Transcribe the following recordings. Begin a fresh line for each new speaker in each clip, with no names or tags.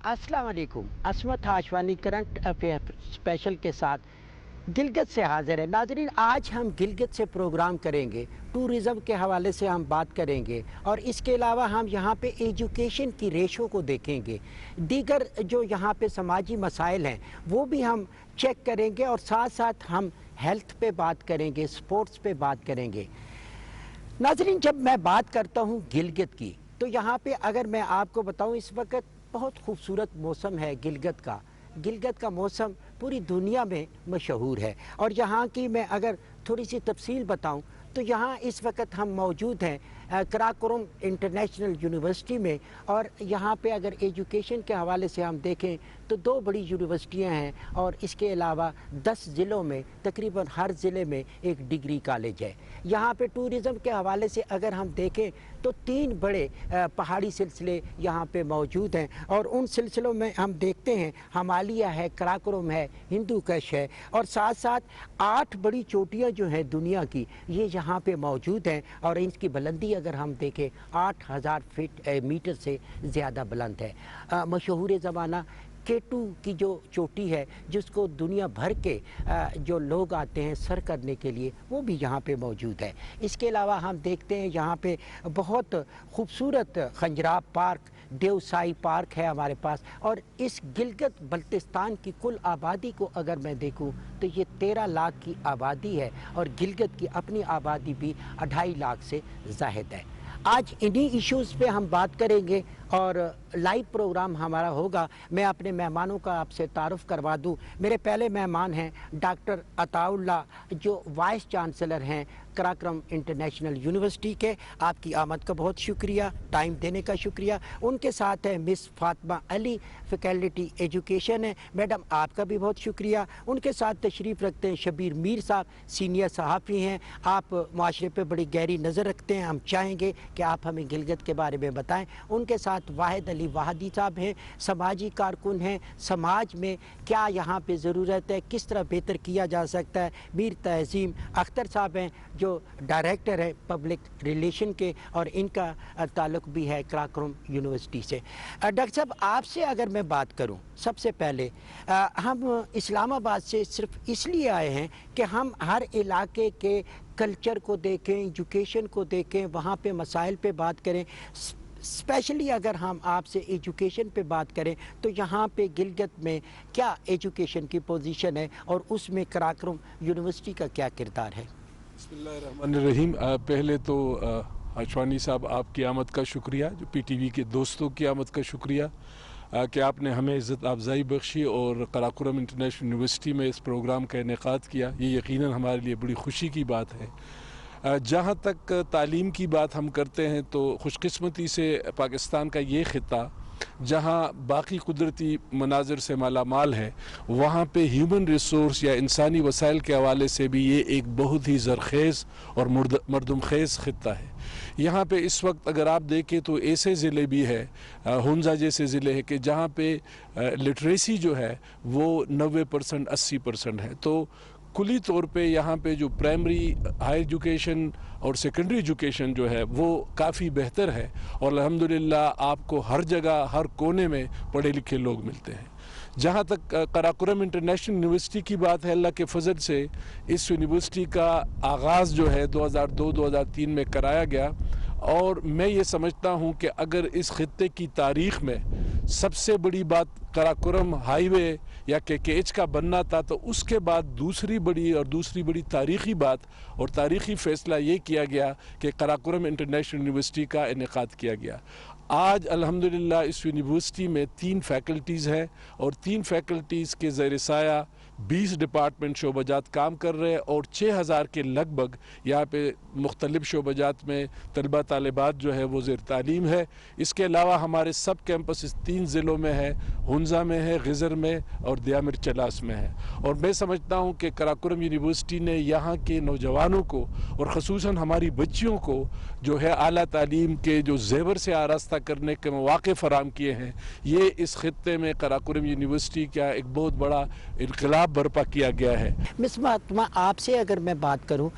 अस्सलाम वालेकुम। असमत हाशवानी करंट अफेयर स्पेशल के साथ गिलगित से हाजिर है। नाजरीन, आज हम गिलगित से प्रोग्राम करेंगे, टूरिज़म के हवाले से हम बात करेंगे और इसके अलावा हम यहाँ पे एजुकेशन की रेशो को देखेंगे। दीगर जो यहाँ पे समाजी मसाइल हैं वो भी हम चेक करेंगे और साथ साथ हम हेल्थ पे बात करेंगे, स्पोर्ट्स पे बात करेंगे। नाजरीन, जब मैं बात करता हूँ गिलगित की तो यहाँ पे अगर मैं आपको बताऊँ, इस वक्त बहुत खूबसूरत मौसम है गिलगित का। गिलगित का मौसम पूरी दुनिया में मशहूर है और यहाँ की मैं अगर थोड़ी सी तफसील बताऊँ तो यहाँ इस वक्त हम मौजूद हैं कराकोरम इंटरनेशनल यूनिवर्सिटी में। और यहाँ पे अगर एजुकेशन के हवाले से हम देखें तो 2 बड़ी यूनिवर्सिटियाँ हैं और इसके अलावा 10 ज़िलों में तकरीबन हर ज़िले में एक डिग्री कॉलेज है। यहाँ पे टूरिज़म के हवाले से अगर हम देखें तो 3 बड़े पहाड़ी सिलसिले यहाँ पे मौजूद हैं और उन सिलसिलों में हम देखते हैं हिमालय है, कराकोरम है, हिंदू कश है और साथ साथ 8 बड़ी चोटियाँ जो हैं दुनिया की ये यहाँ पे मौजूद हैं और इनकी बुलंदी अगर हम देखें 8000 मीटर से ज़्यादा बुलंद है। मशहूर ज़माना K2 की जो चोटी है जिसको दुनिया भर के जो लोग आते हैं सर करने के लिए, वो भी यहाँ पे मौजूद है। इसके अलावा हम देखते हैं यहाँ पे बहुत खूबसूरत खंजराब पार्क, देवसाई पार्क है हमारे पास। और इस गिलगित बल्तिस्तान की कुल आबादी को अगर मैं देखूँ तो ये 13 लाख की आबादी है और गिलगित की अपनी आबादी भी 2.5 लाख से ज़ाहिद है। आज इन्हीं इश्यूज़ पे हम बात करेंगे और लाइव प्रोग्राम हमारा होगा। मैं अपने मेहमानों का आपसे तारुफ़ करवा दूं। मेरे पहले मेहमान हैं डॉक्टर अताउल्लाह जो वाइस चांसलर हैं कराकोरम इंटरनेशनल यूनिवर्सिटी के। आपकी आमद का बहुत शुक्रिया, टाइम देने का शुक्रिया। उनके साथ है miss Fatima Ali, faculty education है। मैडम, आपका भी बहुत शुक्रिया। उनके साथ तशरीफ़ रखते हैं शबीर मीर साहब, सीनियर सहाफ़ी हैं। आप माशरे पर बड़ी गहरी नज़र रखते हैं, हम चाहेंगे कि आप हमें गिलगित के बारे में बताएँ। उनके साथ वाहिद अली वाहदी साहब हैं, समाजी कारकुन हैं, समाज में क्या यहाँ पे ज़रूरत है, किस तरह बेहतर किया जा सकता है। मीर तहसीम अख्तर साहब हैं जो डायरेक्टर है पब्लिक रिलेशन के और इनका ताल्लुक़ भी है कराकोरम यूनिवर्सिटी से। डॉक्टर साहब, आपसे अगर मैं बात करूं, सबसे पहले हम इस्लामाबाद से सिर्फ इसलिए आए हैं कि हम हर इलाके के कल्चर को देखें, एजुकेशन को देखें, वहाँ पे मसाइल पे बात करें। स्पेशली अगर हम आपसे एजुकेशन पे बात करें तो यहाँ पे गिलगित में क्या एजुकेशन की पोजीशन है और उसमें कराकोरम यूनिवर्सिटी का क्या किरदार है?
बिस्मिल्लाहिर्रहमानिर्रहीम। पहले तो हाशवानी साहब आपकी आमद का शुक्रिया, जो PTV के दोस्तों की आमद का शुक्रिया कि आपने हमें इज़्ज़त अफ़ज़ाई बख्शी और कराकोरम इंटरनेशनल यूनिवर्सिटी में इस प्रोग्राम का इनेकाद किया। ये यकीनन हमारे लिए बड़ी खुशी की बात है। जहाँ तक तालीम की बात हम करते हैं तो खुशकिस्मती से पाकिस्तान का ये ख़ित्ता जहाँ बाकी कुदरती मनाज़र से मालामाल है, वहाँ पे ह्यूमन रिसोर्स या इंसानी वसाइल के हवाले से भी ये एक बहुत ही ज़रखेज़ और मरदमखेज़ ख़ित्ता है। यहाँ पे इस वक्त अगर आप देखें तो ऐसे ज़िले भी है, हुंजा जैसे ज़िले हैं कि जहाँ पे लिटरेसी जो है वो 90% 80% है। तो कुली तौर पे यहाँ पे जो प्राइमरी हाई एजुकेशन और सेकेंडरी एजुकेशन जो है वो काफ़ी बेहतर है और अल्हम्दुलिल्लाह आपको हर जगह हर कोने में पढ़े लिखे लोग मिलते हैं। जहाँ तक कराकोरम इंटरनेशनल यूनिवर्सिटी की बात है, अल्लाह के फजल से इस यूनिवर्सिटी का आगाज़ जो है 2002-2003 में कराया गया और मैं ये समझता हूँ कि अगर इस खित्ते की तारीख़ में सबसे बड़ी बात कराकोरम हाईवे या KKH का बनना था, तो उसके बाद दूसरी बड़ी तारीख़ी बात और तारीख़ी फ़ैसला ये किया गया कि कराकोरम इंटरनेशनल यूनिवर्सिटी का इनेकाद किया गया। आज अल्हम्दुलिल्लाह इस यूनिवर्सिटी में 3 फैकल्टीज़ हैं और 3 फैकल्टीज़ के ज़ेर साया 20 डिपार्टमेंट शोबाजात काम कर रहे हैं और 6000 के लगभग यहाँ पे मुख्तलिफ़ शोबाजात में तलबा तालिबात जो है वो ज़ेर तालीम है। इसके अलावा हमारे सब कैंपस 3 ज़िलों में है, हुंजा में है, गिज़र में और दियामिर चलास में है। और मैं समझता हूँ कि कराकोरम यूनिवर्सिटी ने यहाँ के नौजवानों को और ख़ुसूसन हमारी बच्चियों को जो है आला तालीम के जो ज़ेवर से आरास्ता करने के मौक़े फ़राहम किए हैं। ये इस खित्ते में कराकोरम यूनिवर्सिटी का एक बहुत बड़ा इनकलाब बर्पा किया गया है।
मिस फातिमा, आपसे अगर मैं बात करूं,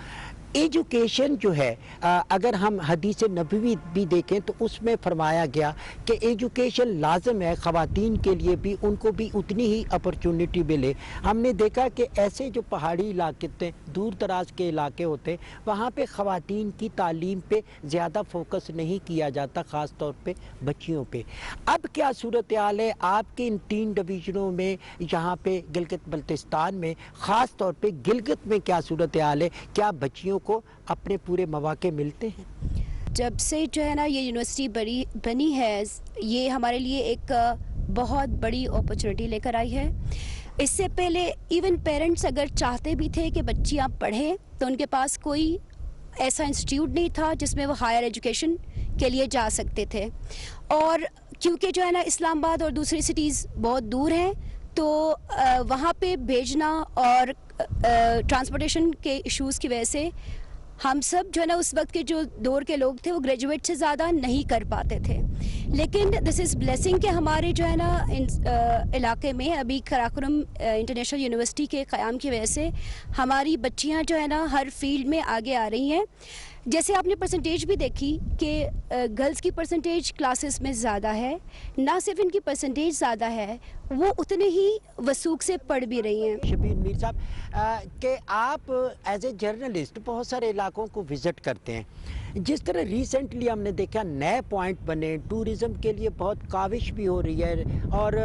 एजुकेशन जो है अगर हम हदीस नबवी भी देखें तो उसमें फरमाया गया कि एजुकेशन लाजम है, ख़वातीन के लिए भी, उनको भी उतनी ही अपॉर्चुनिटी मिले। हमने देखा कि ऐसे जो पहाड़ी इलाके थे, दूर दराज के इलाके होते हैं, वहाँ पे ख़वातीन की तालीम पे ज़्यादा फोकस नहीं किया जाता, ख़ास तौर पे बच्चियों पे। अब क्या सूरत हाल है आपके इन 3 डिवीज़नों में, यहाँ पे गिलगित बल्तिस्तान में, ख़ास तौर पे गिलगित में क्या सूरत हाल है? क्या बच्चियों को अपने पूरे मौके मिलते हैं?
जब से जो है ना ये यूनिवर्सिटी बनी है, ये हमारे लिए एक बहुत बड़ी अपॉर्चुनिटी लेकर आई है। इससे पहले इवन पेरेंट्स अगर चाहते भी थे कि बच्चियाँ पढ़ें तो उनके पास कोई ऐसा इंस्टीट्यूट नहीं था जिसमें वो हायर एजुकेशन के लिए जा सकते थे। और क्योंकि जो है ना इस्लामाबाद और दूसरी सिटीज़ बहुत दूर हैं, तो वहाँ पे भेजना और ट्रांसपोर्टेशन के इश्यूज़ की वजह से हम सब जो है ना उस वक्त के जो दौर के लोग थे वो ग्रेजुएट से ज़्यादा नहीं कर पाते थे। लेकिन दिस इज़ ब्लेसिंग कि हमारे जो है ना इलाके में अभी कराकोरम इंटरनेशनल यूनिवर्सिटी के क़याम की वजह से हमारी बच्चियां जो है ना हर फील्ड में आगे आ रही हैं। जैसे आपने परसेंटेज भी देखी कि गर्ल्स की परसेंटेज क्लासेस में ज़्यादा है, ना सिर्फ इनकी परसेंटेज ज़्यादा है, वो उतने ही वसूख से पढ़ भी रही हैं।
शबीर मीर साहब कि आप एज ए जर्नलिस्ट बहुत सारे इलाकों को विज़िट करते हैं, जिस तरह रिसेंटली हमने देखा नए पॉइंट बने, टूरिज़म के लिए बहुत काविश भी हो रही है और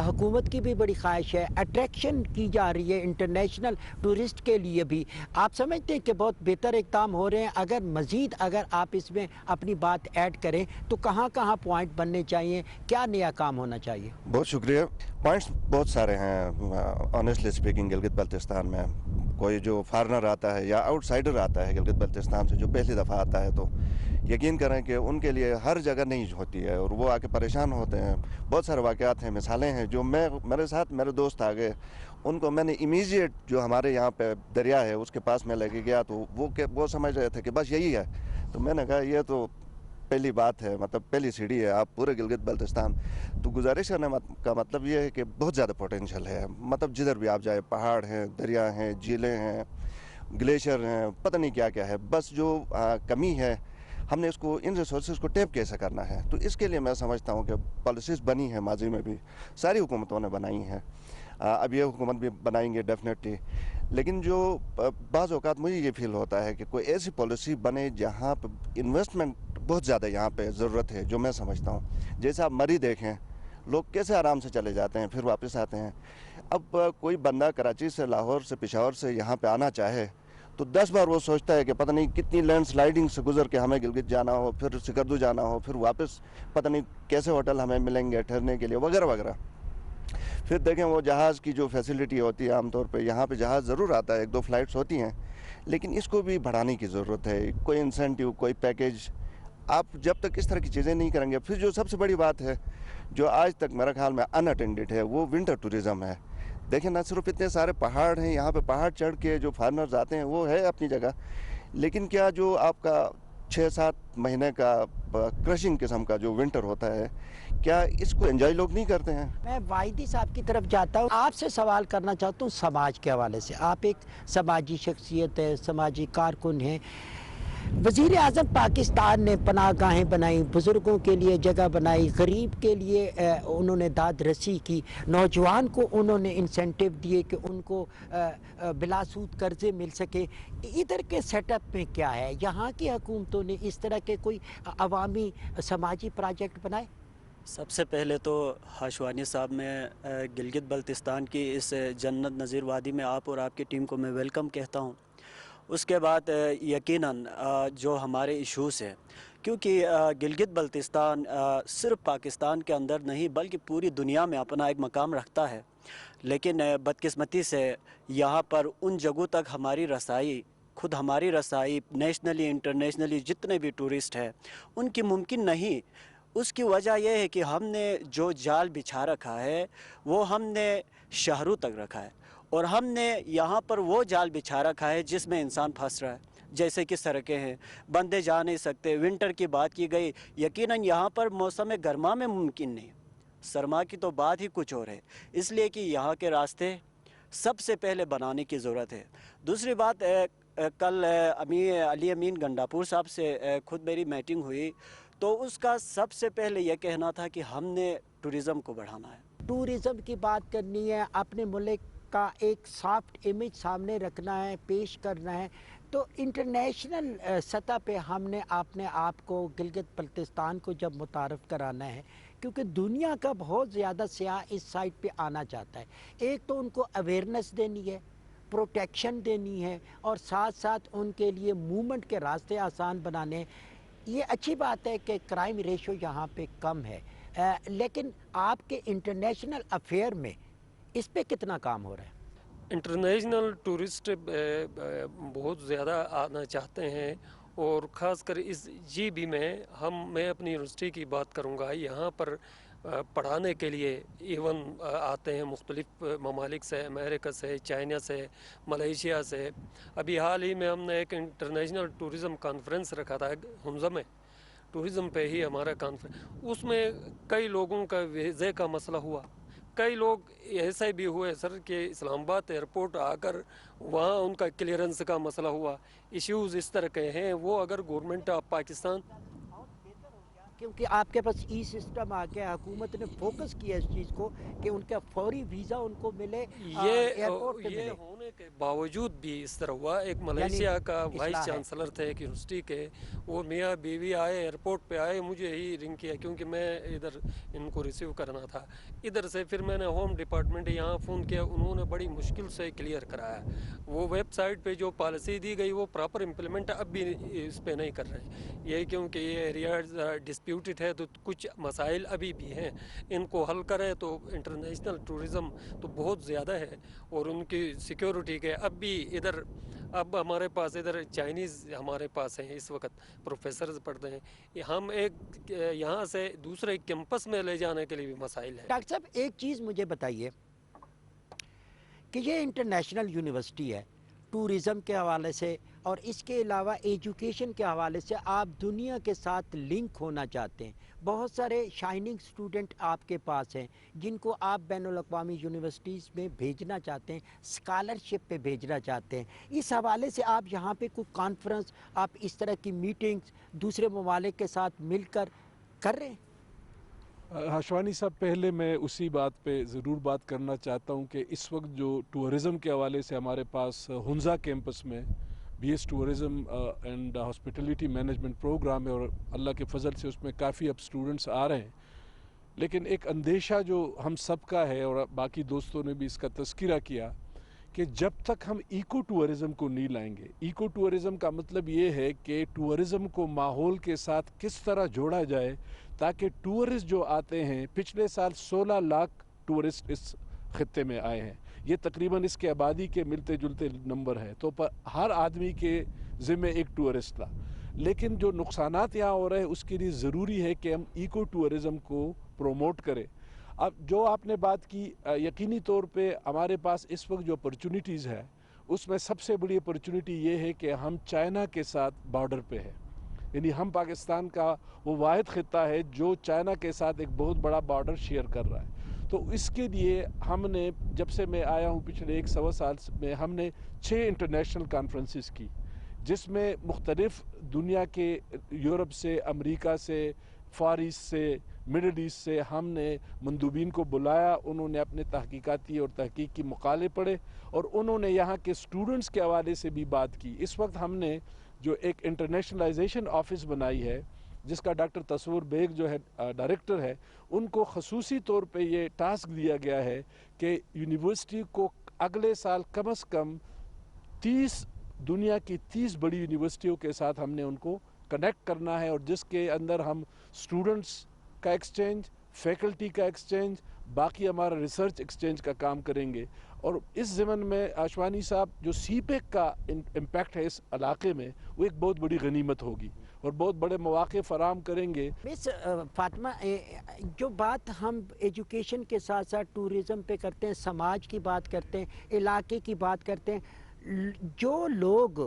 हुकूमत की भी बड़ी ख्वाहिश है, अट्रैक्शन की जा रही है इंटरनेशनल टूरिस्ट के लिए भी। आप समझते हैं कि बहुत बेहतर इक़दाम हो रहे हैं? अगर मज़ीद अगर आप इसमें अपनी बात ऐड करें तो कहाँ कहाँ पॉइंट बनने चाहिए, क्या नया काम होना चाहिए?
बहुत शुक्रिया। पॉइंट्स बहुत सारे हैं ऑनेस्टली स्पीकिंग गिलगित बल्तिस्तान में। कोई जो फॉरनर आता है या आउटसाइडर आता है गिलगित बल्तिस्तान से, जो पहली दफ़ा आता है, तो यकीन करें कि उनके लिए हर जगह नहीं होती है और वो आके परेशान होते हैं। बहुत सारे वाक़यात हैं, मिसालें हैं जो मेरे साथ मेरे दोस्त आ गए, उनको मैंने इमीडिएट जो हमारे यहाँ पे दरिया है उसके पास में लेके गया, तो वो समझ रहे थे कि बस यही है। तो मैंने कहा ये तो पहली बात है, मतलब पहली सीढ़ी है, आप पूरे गिलगित बल्तिस्तान। तो गुजारिश करने का मतलब ये है कि बहुत ज़्यादा पोटेंशियल है, मतलब जिधर भी आप जाए, पहाड़ हैं, दरिया हैं, झीलें हैं, ग्लेशियर हैं, पता नहीं क्या क्या है। बस जो कमी है, हमने इसको इन रिसोर्सेज को टैप कैसे करना है। तो इसके लिए मैं समझता हूँ कि पॉलिसीज़ बनी है, माजी में भी सारी हुकूमतों ने बनाई हैं, अब ये हुकूमत भी बनाएंगे डेफिनेटली। लेकिन जो बाज़ औक़ात मुझे ये फील होता है कि कोई ऐसी पॉलिसी बने जहाँ पर इन्वेस्टमेंट बहुत ज़्यादा यहाँ पे ज़रूरत है, जो मैं समझता हूँ। जैसे आप मरी देखें, लोग कैसे आराम से चले जाते हैं, फिर वापस आते हैं। अब कोई बंदा कराची से, लाहौर से, पेशावर से यहाँ पे आना चाहे तो 10 बार वो सोचता है कि पता नहीं कितनी लैंड स्लाइडिंग से गुजर के हमें गिलगित जाना हो, फिर सिकरदू जाना हो, फिर वापस पता नहीं कैसे होटल हमें मिलेंगे ठहरने के लिए, वगैरह वगैरह। फिर देखें वो जहाज़ की जो फैसिलिटी होती है, आमतौर पे यहाँ पे जहाज़ ज़रूर आता है, 1-2 फ़्लाइट्स होती हैं, लेकिन इसको भी बढ़ाने की ज़रूरत है। कोई इंसेंटिव, कोई पैकेज, आप जब तक इस तरह की चीज़ें नहीं करेंगे। फिर जो सबसे बड़ी बात है, जो आज तक मेरे ख्याल में अनअटेंडेड है, वो विंटर टूरिज़्म है। देखें ना, सिर्फ इतने सारे पहाड़ हैं यहाँ पे, पहाड़ चढ़ के जो फॉरनर्स आते हैं वो है अपनी जगह, लेकिन क्या जो आपका 6-7 महीने का क्रशिंग किस्म का जो विंटर होता है, क्या इसको एंजॉय लोग नहीं करते हैं?
मैं वाहिदी साहब की तरफ जाता हूँ, आपसे सवाल करना चाहता हूँ समाज के हवाले से। आप एक समाजी शख्सियत है, समाजी कारकुन हैं। वज़ीर आज़म पाकिस्तान ने पनाहगाहें बनाई, बुज़ुर्गों के लिए जगह बनाई, गरीब के लिए उन्होंने दाद रसी की, नौजवान को उन्होंने इंसेंटिव दिए कि उनको बिलासूद कर्ज़े मिल सके। इधर के सेटअप में क्या है? यहाँ की हुकूमतों ने इस तरह के कोई अवामी समाजी प्रोजेक्ट बनाए?
सबसे पहले तो हाशवानी साहब, मैं गिलगित बल्तिस्तान की इस जन्नत नज़ीर वादी में आप और आपकी टीम को मैं वेलकम कहता हूँ। उसके बाद यकीनन जो हमारे इश्यूज़ हैं, क्योंकि गिलगित बल्तिस्तान सिर्फ पाकिस्तान के अंदर नहीं बल्कि पूरी दुनिया में अपना एक मकाम रखता है, लेकिन बदकिस्मती से यहाँ पर उन जगहों तक हमारी रसाई, खुद हमारी रसाई नेशनली इंटरनेशनली जितने भी टूरिस्ट हैं उनकी मुमकिन नहीं। उसकी वजह यह है कि हमने जो जाल बिछा रखा है वो हमने शहरों तक रखा है, और हमने यहाँ पर वो जाल बिछा रखा है जिसमें इंसान फंस रहा है। जैसे कि सड़कें हैं, बंदे जा नहीं सकते। विंटर की बात की गई, यकीनन यहाँ पर मौसम गर्मा में मुमकिन नहीं, सरमा की तो बात ही कुछ और है। इसलिए कि यहाँ के रास्ते सबसे पहले बनाने की ज़रूरत है। दूसरी बात کل علی امین گنڈاپور صاحب سے خود میری میٹنگ ہوئی تو اس کا سب سے پہلے یہ کہنا تھا کہ ہم نے ٹورزم کو بڑھانا ہے،
ٹورزم کی بات کرنی ہے، اپنے ملک کا ایک سافٹ امیج سامنے رکھنا ہے، پیش کرنا ہے، تو انٹرنیشنل سطح پہ ہم نے اپنے آپ کو گلگت بلتستان کو جب متعارف کرانا ہے، کیونکہ دنیا کا بہت زیادہ سیاح اس سائٹ پہ آنا چاہتا ہے۔ ایک تو ان کو اویئرنیس دینی ہے، پروٹیکشن دینی ہے، اور ساتھ ساتھ ان کے لیے موومنٹ کے راستے آسان بنانے ہیں۔ یہ اچھی بات ہے کہ کرائم ریشو یہاں پہ کم ہے، لیکن آپ کے انٹرنیشنل افیئر میں اس پہ کتنا کام ہو رہا ہے؟
انٹرنیشنل ٹورسٹ بہت زیادہ آنا چاہتے ہیں، اور خاص کر اس GB میں میں اپنی یونیورسٹی کی بات کروں گا، یہاں پر پڑھانے کے لیے ایون آتے ہیں مختلف ممالک سے، امریکہ سے، چائنا سے، ملیشیا سے۔ ابھی حال ہی میں ہم نے ایک انٹرنیشنل ٹورزم کانفرنس رکھا تھا ہنزا میں، ٹورزم پہ ہی ہمارا کانفرنس، اس میں کئی لوگوں کا ویزے کا مسئلہ ہوا، کئی لوگ ایسے بھی ہوئے سر کہ اسلام آباد ایئرپورٹ آ کر وہاں ان کا کلیئرنس کا مسئلہ ہوا۔ ایشوز اس طرح کے ہیں، وہ اگر گورنمنٹ آف پاکستان،
کیونکہ آپ کے پاس ای سسٹم آ گیا، حکومت نے فوکس کیا اس چیز کو کہ ان کا فوری ویزا ان کو ملے، ایئرپورٹ پہ
یہ
ملے۔
ہونے کے باوجود بھی اس طرح ہوا۔ ایک
یعنی
ملیشیا کا وائس
اصلاح ہے۔
چانسلر تھے ایک یونیورسٹی کے، وہ میاں بیوی آئے ایئرپورٹ پہ آئے، مجھے ہی رنگ کیا کیونکہ میں ادھر ان کو ریسیو کرنا تھا، ادھر سے پھر میں نے ہوم ڈپارٹمنٹ یہاں فون کیا، انہوں نے بڑی مشکل سے کلیئر کرایا۔ وہ ویب سائٹ پہ جو پالیسی دی گئی وہ پراپر امپلیمنٹ اب بھی اس پہ نہیں کر رہے، یہ کیونکہ یہ ایریاز ڈسپیوٹڈ ہے تو کچھ مسائل ابھی بھی ہیں، ان کو حل کرے تو انٹرنیشنل ٹورزم تو بہت زیادہ ہے، اور ان کی سیکیورٹی کے اب بھی اب ہمارے پاس ادھر چائنیز ہمارے پاس ہیں، اس وقت پروفیسرز پڑھتے ہیں، ہم ایک یہاں سے دوسرے کیمپس میں لے جانے کے لیے بھی مسائل ہیں۔
ڈاکٹر صاحب ایک چیز مجھے بتائیے کہ یہ انٹرنیشنل یونیورسٹی ہے، ٹورزم کے حوالے سے اور اس کے علاوہ ایجوکیشن کے حوالے سے آپ دنیا کے ساتھ لنک ہونا چاہتے ہیں، بہت سارے شائننگ اسٹوڈنٹ آپ کے پاس ہیں جن کو آپ بین الاقوامی یونیورسٹیز میں بھیجنا چاہتے ہیں، اسکالرشپ پہ بھیجنا چاہتے ہیں، اس حوالے سے آپ یہاں پہ کوئی کانفرنس، آپ اس طرح کی میٹنگز دوسرے ممالک کے ساتھ مل کر رہے ہیں؟
ہاشوانی صاحب، پہلے میں اسی بات پہ ضرور بات کرنا چاہتا ہوں کہ اس وقت جو ٹورزم کے حوالے سے ہمارے پاس ہنزا کیمپس میں BS tourism and hospitality management program ہے، اور اللہ کے فضل سے اس میں کافی اب اسٹوڈنٹس آ رہے ہیں، لیکن ایک اندیشہ جو ہم سب کا ہے، اور باقی دوستوں نے بھی اس کا تذکرہ کیا، کہ جب تک ہم ایکو ٹورزم کو نہیں لائیں گے، ایکو ٹورزم کا مطلب یہ ہے کہ ٹورزم کو ماحول کے ساتھ کس طرح جوڑا جائے تاکہ ٹورسٹ جو آتے ہیں، پچھلے سال 16 لاکھ ٹورسٹ اس خطے میں آئے ہیں، یہ تقریباً اس کے آبادی کے ملتے جلتے نمبر ہیں، تو ہر آدمی کے ذمہ ایک ٹورسٹ تھا، لیکن جو نقصانات یہاں ہو رہے ہیں اس کے لیے ضروری ہے کہ ہم ایکو ٹورزم کو پروموٹ کریں۔ اب جو آپ نے بات کی، یقینی طور پہ ہمارے پاس اس وقت جو اپرچونٹیز ہے اس میں سب سے بڑی اپرچونٹی یہ ہے کہ ہم چائنا کے ساتھ بارڈر پہ ہے، یعنی ہم پاکستان کا وہ واحد خطہ ہے جو چائنا کے ساتھ ایک بہت بڑا بارڈر شیئر کر رہا ہے، تو اس کے لیے ہم نے، جب سے میں آیا ہوں پچھلے 1.25 سال میں، ہم نے 6 انٹرنیشنل کانفرنسز کی، جس میں مختلف دنیا کے، یورپ سے، امریکہ سے، فار ایسٹ سے، مڈل ایسٹ سے ہم نے مندوبین کو بلایا، انہوں نے اپنے تحقیقاتی اور تحقیقی مقالے پڑھے، اور انہوں نے یہاں کے اسٹوڈنٹس کے حوالے سے بھی بات کی۔ اس وقت ہم نے جو ایک انٹرنیشنلائزیشن آفس بنائی ہے، جس کا ڈاکٹر تصور بیگ جو ہے ڈائریکٹر ہے، ان کو خصوصی طور پہ یہ ٹاسک دیا گیا ہے کہ یونیورسٹی کو اگلے سال کم از کم 30 دنیا کی 30 بڑی یونیورسٹیوں کے ساتھ ہم نے ان کو کنیکٹ کرنا ہے، اور جس کے اندر ہم اسٹوڈنٹس کا ایکسچینج، فیکلٹی کا ایکسچینج، باقی ہمارا ریسرچ ایکسچینج کا کام کریں گے، اور اس ضمن میں آشوانی صاحب جو سی پیک کا امپیکٹ ہے اس علاقے میں، وہ ایک بہت بڑی غنیمت ہوگی اور بہت بڑے مواقع فراہم کریں گے۔
مس فاطمہ، جو بات ہم ایجوکیشن کے ساتھ ساتھ ٹورزم پہ کرتے ہیں، سماج کی بات کرتے ہیں، علاقے کی بات کرتے ہیں، جو لوگ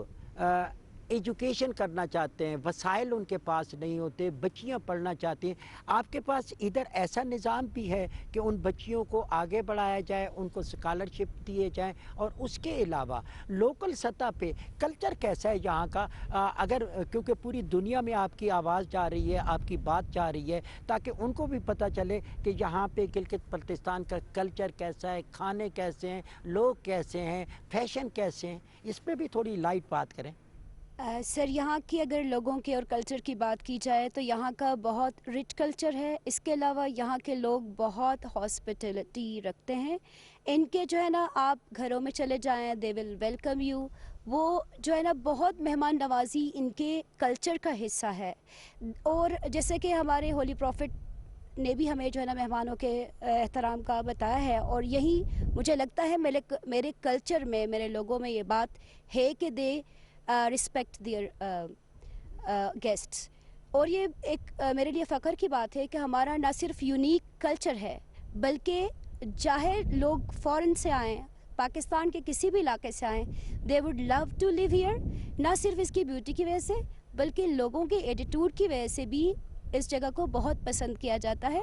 एजुकेशन करना चाहते हैं, वसाइल उनके पास नहीं होते, बच्चियां पढ़ना चाहती हैं, आपके पास इधर ऐसा निज़ाम भी है कि उन बच्चियों को आगे बढ़ाया जाए, उनको स्कॉलरशिप दिए जाएं, और उसके अलावा लोकल सतह पे कल्चर कैसा है यहाँ का? अगर क्योंकि पूरी दुनिया में आपकी आवाज़ जा रही है, आपकी बात जा रही है, ताकि उनको भी पता चले कि यहाँ पे गिलगित बल्तिस्तान का कल्चर कैसा है, खाने कैसे हैं, लोग कैसे हैं, फैशन कैसे हैं, इस पर भी थोड़ी लाइट बात करें।
सर, यहाँ की अगर लोगों के और कल्चर की बात की जाए तो यहाँ का बहुत रिच कल्चर है। इसके अलावा यहाँ के लोग बहुत हॉस्पिटलिटी रखते हैं। इनके जो है ना, आप घरों में चले जाएं, दे विल वेलकम यू। वो जो है ना, बहुत मेहमान नवाजी इनके कल्चर का हिस्सा है। और जैसे कि हमारे होली प्रॉफिट ने भी हमें जो है ना मेहमानों के एहतराम का बताया है, और यही मुझे लगता है मेरे कल्चर में, मेरे लोगों में ये बात है कि दे रिस्पेक्ट देयर गेस्ट्स। और ये एक मेरे लिए फ़ख्र की बात है कि हमारा ना सिर्फ यूनिक कल्चर है, बल्कि चाहे लोग फ़ॉरेन से आएँ, पाकिस्तान के किसी भी इलाके से आएँ, they would love to live here. ना सिर्फ इसकी ब्यूटी की वजह से, बल्कि लोगों के एटीट्यूड की वजह से भी इस जगह को बहुत पसंद किया जाता है।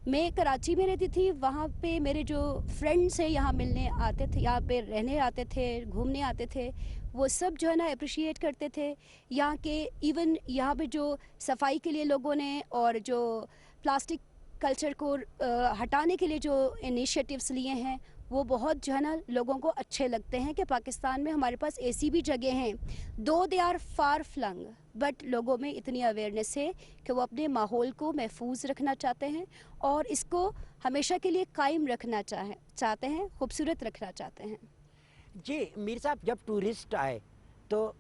मैं कराची में रहती थी, वहाँ पे मेरे जो फ्रेंड्स हैं यहाँ मिलने आते थे, यहाँ पे रहने आते थे, घूमने आते थे, वो सब जो है ना अप्रिशिएट करते थे यहाँ के। इवन यहाँ पे जो सफाई के लिए लोगों ने और जो प्लास्टिक कल्चर को हटाने के लिए जो इनिशिएटिव्स लिए हैं, वो बहुत जो है ना लोगों को अच्छे लगते हैं कि पाकिस्तान में हमारे पास ऐसी भी जगह हैं, though they are far flung, but लोगों में इतनी अवेयरनेस है कि वो अपने माहौल को महफूज रखना चाहते हैं और इसको हमेशा के लिए कायम रखना चाहते हैं, खूबसूरत रखना चाहते हैं।
जी मीर साहब, जब टूरिस्ट आए तो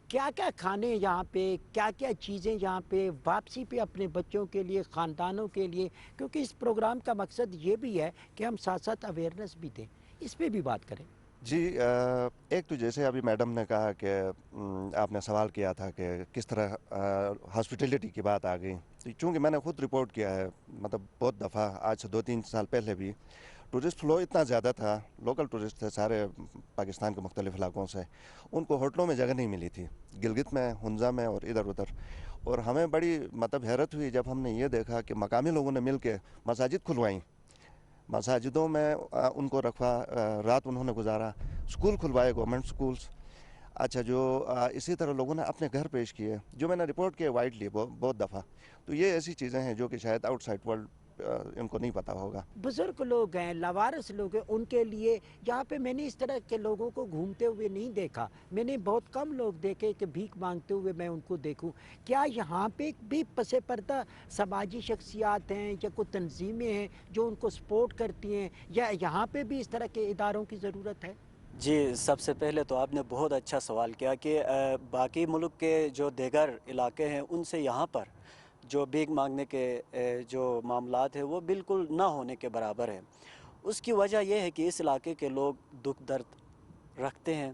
क्या क्या खाने यहाँ पे, क्या क्या चीज़ें यहाँ पे वापसी पे अपने बच्चों के लिए, ख़ानदानों के लिए, क्योंकि इस प्रोग्राम का मकसद ये भी है कि हम साथ साथ अवेयरनेस भी दें, इस पे भी बात करें।
जी, एक तो जैसे अभी मैडम ने कहा कि आपने सवाल किया था कि किस तरह हॉस्पिटलिटी की बात आ गई, तो चूँकि मैंने खुद रिपोर्ट किया है, मतलब बहुत दफ़ा, आज से 2-3 साल पहले भी टूरिस्ट फ्लो इतना ज़्यादा था, लोकल टूरिस्ट थे सारे पाकिस्तान के मुख्तलिफ़ इलाकों से, उनको होटलों में जगह नहीं मिली थी, गिलगित में, हुंजा में और इधर उधर। और हमें बड़ी मतलब हैरत हुई जब हमने ये देखा कि मकामी लोगों ने मिल के मसाजिद खुलवाई, मसाजिदों में उनको रखवा, रात उन्होंने गुजारा, स्कूल खुलवाए, गवर्नमेंट स्कूल्स। अच्छा, जो इसी तरह लोगों ने अपने घर पेश किए, जो मैंने रिपोर्ट किया वाइडली बहुत दफ़ा। तो ये ऐसी चीज़ें हैं जो कि शायद आउटसाइड वर्ल्ड इनको नहीं पता होगा।
बुजुर्ग लोग हैं, लावारिस लोग हैं, उनके लिए यहाँ पे मैंने इस तरह के लोगों को घूमते हुए नहीं देखा। मैंने बहुत कम लोग देखे कि भीख मांगते हुए मैं उनको देखूं। क्या यहाँ पे भी पसे पर्दा समाजी शख्सियात हैं या कोई तंजीमें हैं जो उनको सपोर्ट करती हैं, या यहाँ पे भी इस तरह के इदारों की ज़रूरत है?
जी, सबसे पहले तो आपने बहुत अच्छा सवाल किया कि बाकी मुल्क के जो दीगर इलाके हैं उनसे यहाँ पर जो भीख मांगने के जो मामलात है वो बिल्कुल ना होने के बराबर है। उसकी वजह यह है कि इस इलाके के लोग दुख दर्द रखते हैं,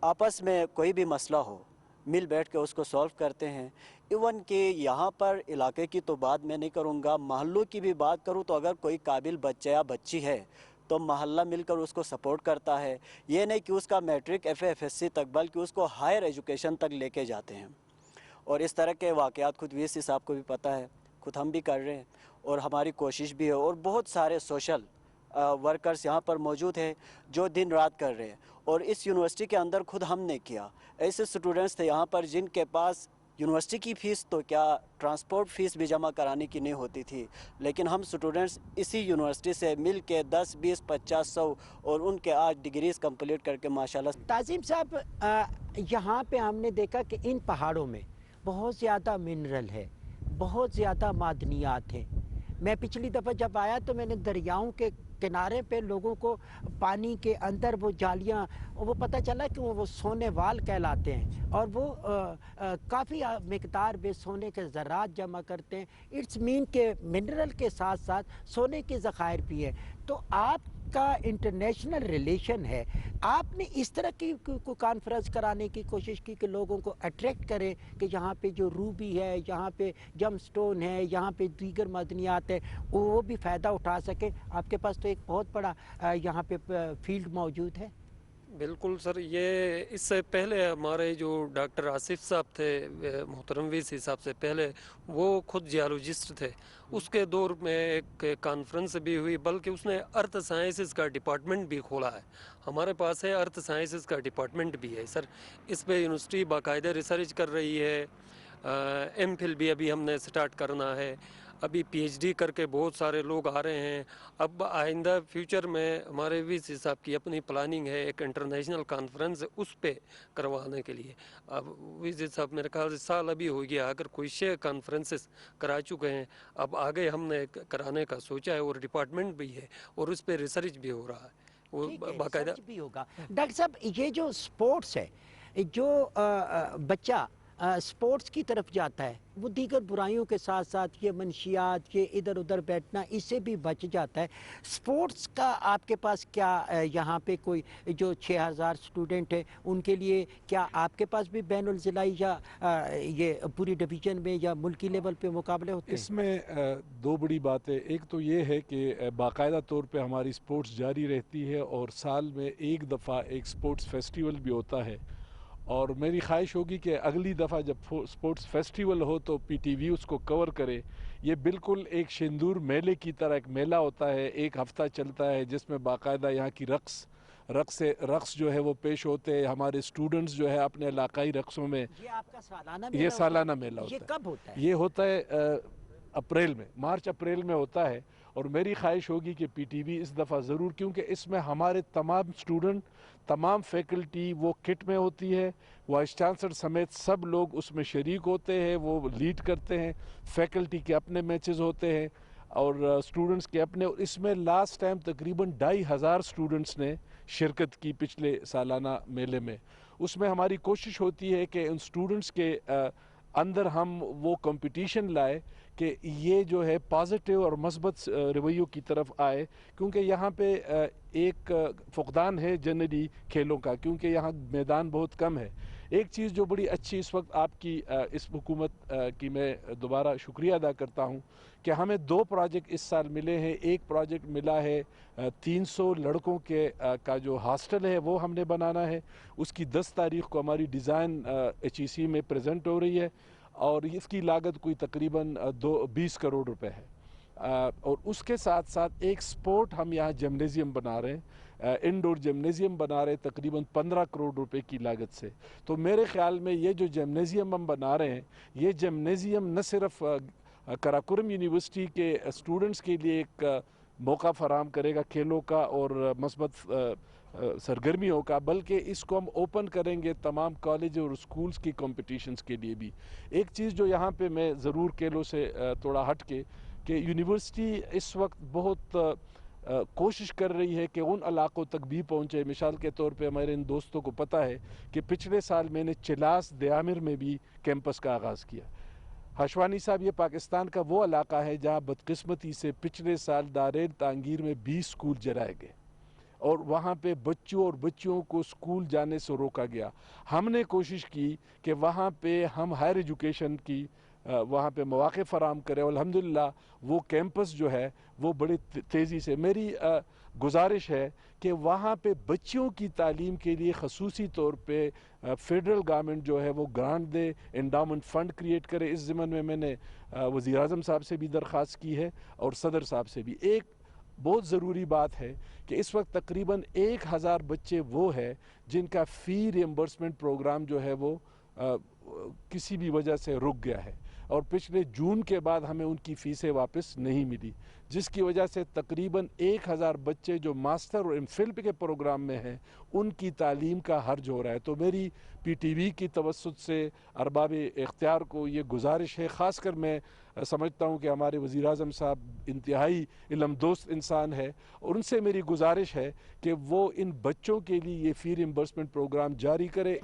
आपस में कोई भी मसला हो मिल बैठ के उसको सॉल्व करते हैं। इवन कि यहाँ पर इलाके की तो बात मैं नहीं करूँगा, महल्लों की भी बात करूँ तो अगर कोई काबिल बच्चा या बच्ची है तो महल्ला मिलकर उसको सपोर्ट करता है। ये नहीं कि उसका मैट्रिक FA FSC तक, बल्कि उसको हायर एजुकेशन तक लेके जाते हैं। और इस तरह के वाक़यात खुद VC साहब को भी पता है, खुद हम भी कर रहे हैं और हमारी कोशिश भी है। और बहुत सारे सोशल वर्कर्स यहाँ पर मौजूद हैं जो दिन रात कर रहे हैं। और इस यूनिवर्सिटी के अंदर खुद हमने किया, ऐसे स्टूडेंट्स थे यहाँ पर जिनके पास यूनिवर्सिटी की फ़ीस तो क्या, ट्रांसपोर्ट फ़ीस भी जमा कराने की नहीं होती थी, लेकिन हम स्टूडेंट्स इसी यूनिवर्सिटी से मिल के 10, 20, 50, 100 और उनके आज डिग्रीज़ कंप्लीट करके माशाल्लाह।
ताज़ीम साहब, यहाँ पे हमने देखा कि इन पहाड़ों में बहुत ज़्यादा मिनरल है, बहुत ज़्यादा मादनियात हैं। मैं पिछली दफ़ा जब आया तो मैंने दरियाओं के किनारे पे लोगों को पानी के अंदर वो जालियाँ, वो पता चला कि वो सोने वाल कहलाते हैं और वो काफ़ी मिकदार में सोने के ज़रात जमा करते हैं। इट्स मीन के मिनरल के साथ साथ सोने के ज़खायर भी है। तो आपका इंटरनेशनल रिलेशन है, आपने इस तरह की कॉन्फ्रेंस कराने की कोशिश की कि लोगों को अट्रैक्ट करें कि यहाँ पे जो रूबी है, यहाँ पे जम स्टोन है, यहाँ पे दीगर मदनियात है, वो भी फ़ायदा उठा सकें। आपके पास तो एक बहुत बड़ा यहाँ पे फील्ड मौजूद है।
बिल्कुल सर, ये इससे पहले हमारे जो डॉक्टर आसिफ साहब थे, मोहतरम वीसी साहब से पहले, वो खुद जियोलॉजिस्ट थे। उसके दौर में एक कॉन्फ्रेंस भी हुई, बल्कि उसने अर्थ साइंसेस का डिपार्टमेंट भी खोला है। हमारे पास है अर्थ साइंसेस का डिपार्टमेंट भी है सर। इस पे यूनिवर्सिटी बाकायदा रिसर्च कर रही है। एमफिल भी अभी हमने स्टार्ट करना है। अभी पीएचडी करके बहुत सारे लोग आ रहे हैं। अब आइंदा फ्यूचर में हमारे वीसी साहब की अपनी प्लानिंग है एक इंटरनेशनल कॉन्फ्रेंस उस पे करवाने के लिए। अब वीसी साहब मेरे ख्याल से साल अभी हो गया, अगर कोई 6 कॉन्फ्रेंसेस करा चुके हैं। अब आगे हमने कराने का सोचा है और डिपार्टमेंट भी है और उस पर रिसर्च भी हो रहा है। वो
ठीक है,
बाकायदा
रिसर्च भी होगा। डॉक्टर साहब, ये जो स्पोर्ट्स है, जो बच्चा स्पोर्ट्स की तरफ जाता है, वो दीगर बुराइयों के साथ साथ ये मनशियात, ये इधर उधर बैठना, इससे भी बच जाता है। स्पोर्ट्स का आपके पास क्या यहाँ पे कोई जो 6000 स्टूडेंट है उनके लिए क्या आपके पास भी बैनुल ज़िलाई या ये पूरी डिवीज़न में या मुल्की लेवल पे मुकाबले होते हैं?
इसमें दो बड़ी बातें, एक तो ये है कि बाकायदा तौर पे हमारी स्पोर्ट्स जारी रहती है और साल में एक दफ़ा एक स्पोर्ट्स फेस्टिवल भी होता है। और मेरी ख्वाहिश होगी कि अगली दफ़ा जब स्पोर्ट्स फेस्टिवल हो तो पीटीवी उसको कवर करे। ये बिल्कुल एक सिंदूर मेले की तरह एक मेला होता है, एक हफ़्ता चलता है, जिसमें बाकायदा यहाँ की रक्स जो है वो पेश होते हैं। हमारे स्टूडेंट्स जो है अपने इलाकाई रक्सों में,
ये आपका सालाना
ये सालाना मेला
ये
होता है।
कब होता है?
ये होता है अप्रैल में, मार्च अप्रैल में होता है। और मेरी ख्वाहिश होगी कि पीटीवी इस दफ़ा ज़रूर, क्योंकि इसमें हमारे तमाम स्टूडेंट, तमाम फैकल्टी वो किट में होती है, वाइस चांसलर समेत सब लोग उसमें शरीक होते हैं, वो लीड करते हैं। फैकल्टी के अपने मैचेस होते हैं और स्टूडेंट्स के अपने। और इसमें लास्ट टाइम तकरीबन 2500 स्टूडेंट्स ने शिरकत की पिछले सालाना मेले में। उसमें हमारी कोशिश होती है कि उन स्टूडेंट्स के अंदर हम वो कंपटीशन लाए कि ये जो है पॉजिटिव और मस्बत रवैयों की तरफ आए, क्योंकि यहाँ पे एक फुकदान है जनरली खेलों का, क्योंकि यहाँ मैदान बहुत कम है। एक चीज़ जो बड़ी अच्छी इस वक्त आपकी इस हुकूमत की मैं दोबारा शुक्रिया अदा करता हूँ कि हमें 2 प्रोजेक्ट इस साल मिले हैं। एक प्रोजेक्ट मिला है 300 लड़कों के का जो हॉस्टल है वो हमने बनाना है। उसकी 10 तारीख को हमारी डिज़ाइन HEC में प्रेजेंट हो रही है और इसकी लागत कोई तकरीबन 20 करोड़ रुपए है। और उसके साथ साथ एक स्पोर्ट हम यहाँ जिम्नेजियम बना रहे हैं, इंडोर जिम्नेजियम बना रहे हैं तकरीबन 15 करोड़ रुपए की लागत से। तो मेरे ख्याल में ये जो जिम्नेजियम हम बना रहे हैं, ये जिम्नेजियम न सिर्फ कराकोरम यूनिवर्सिटी के स्टूडेंट्स के लिए एक मौका फराहम करेगा खेलों का और मस्बत सरगर्मियों का, बल्कि इसको हम ओपन करेंगे तमाम कॉलेज और स्कूल्स की कॉम्पिटिशन्स के लिए भी। एक चीज़ जो यहाँ पे मैं ज़रूर खेलों से थोड़ा हट के कि यूनिवर्सिटी इस वक्त बहुत कोशिश कर रही है कि उन इलाकों तक भी पहुँचे। मिसाल के तौर पे हमारे इन दोस्तों को पता है कि पिछले साल मैंने चिलास दयामिर में भी कैंपस का आगाज़ किया। हशवानी साहब, ये पाकिस्तान का वो इलाका है जहाँ बदकिस्मती से पिछले साल दारेर तांगीर में 20 स्कूल जलाए गए और वहाँ पे बच्चों और बच्चियों को स्कूल जाने से रोका गया। हमने कोशिश की कि वहाँ पे हम हायर एजुकेशन की वहाँ पे मौक़े फराहम करें और अल्हम्दुलिल्लाह वो कैंपस जो है वो बड़ी तेज़ी से, मेरी गुजारिश है कि वहाँ पे बच्चियों की तालीम के लिए खसूसी तौर पे फेडरल गवर्नमेंट जो है वो ग्रांट दे, एंडाउमेंट फ़ंड क्रिएट करे। इस ज़िम्मन में मैंने वज़ीर आज़म साहब से भी दरख्वास्त की है और सदर साहब से भी। एक बहुत ज़रूरी बात है कि इस वक्त तकरीबन 1000 बच्चे वो है जिनका फ़ी रिएम्बर्समेंट प्रोग्राम जो है वो किसी भी वजह से रुक गया है और पिछले जून के बाद हमें उनकी फ़ीसें वापस नहीं मिली, जिसकी वजह से तकरीबन 1000 बच्चे जो मास्टर और एमफिल के प्रोग्राम में हैं उनकी तालीम का हर्ज हो रहा है। तो मेरी पीटीवी की तवस्सुत से अरबाब इख्तियार को ये गुजारिश है, ख़ासकर मैं समझता हूँ कि हमारे वज़ीर आज़म साहब इंतहाई इल्म दोस्त इंसान है और उनसे मेरी गुजारिश है कि वो इन बच्चों के लिए ये फ़ी रिएम्बर्समेंट प्रोग्राम जारी करे।